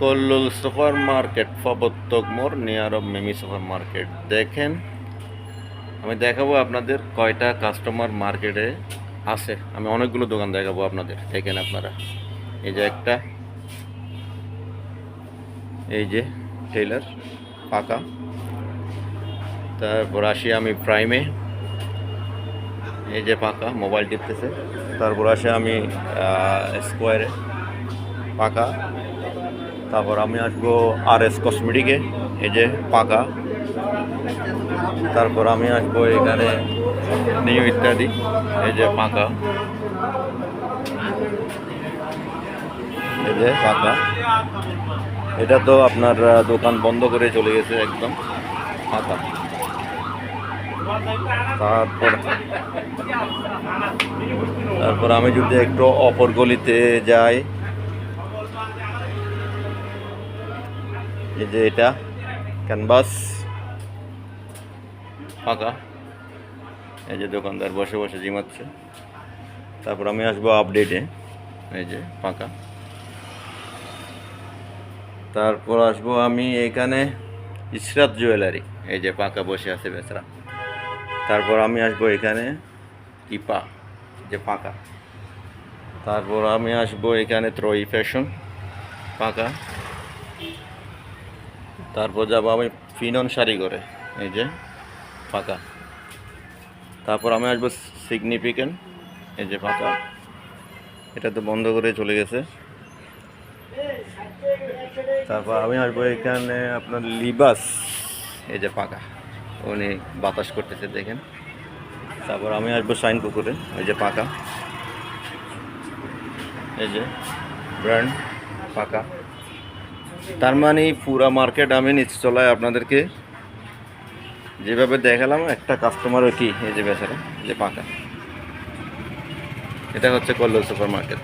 Kallol super market, প্রবর্তক মোড়, near of Mimi super market. দেখেন, আমি দেখাবো আপনাদের কয়টা কাস্টমার মার্কেটে আছে। আমি অনেকগুলো দোকান দেখাবো আপনাদের। দেখেন আপনারা, এই যে একটা, এই যে টেইলার পাকা। তারপর আসি আমি প্রাইমে, এই যে পাকা মোবাইল টিপতেছে। তারপর আসি আমি স্কোয়ারে পাকা। তারপর আমি আসবো RS কসমেটিকে, এই যে পাকা। তারপর আমি আসবো এখানে নিউ ইত্যাদি, এই যে পাকা, এই যে পাকা। এটা তো আপনার দোকান বন্ধ করে চলে গেছে, একদম পাকা। তারপর আমি যদি একটু অপর গলিতে যাই, এই যে এটা ক্যানভাস ফাঁকা, এই যে দোকানদার বসে বসে জিমাচ্ছে। তারপর আমি আসবো আপডেটে, এই যে ফাঁকা। তারপর আসবো আমি এখানে ইশরাত জুয়েলারি, এই যে পাকা বসে আছে বেচারা। তারপর আমি আসবো এখানে ইপা, যে পাকা। তারপর আমি আসবো এখানে ত্রয়ী ফ্যাশন, পাকা। তারপর যাবো আমি ফিনন শাড়ি করে, এই যে পাকা। তারপর আমি আসবো সিগনিফিকেন্ট, এই যে পাকা। এটা তো বন্ধ করে চলে গেছে। তারপর আমি আসবো এখানে আপনার লিবাস, এই যে পাকা, উনি বাতাস করতেছে দেখেন। তারপর আমি আসবো শাইন পুকুরে, এই যে পাকা, এই যে ব্র্যান্ড পাকা। তার মানে পুরা মার্কেট আমি নিচ চলায় আপনাদেরকে যেভাবে দেখালাম, একটা কাস্টমারও কি এই যে বেচারা, যে পাকা। এটা হচ্ছে কল্লোল সুপার মার্কেট।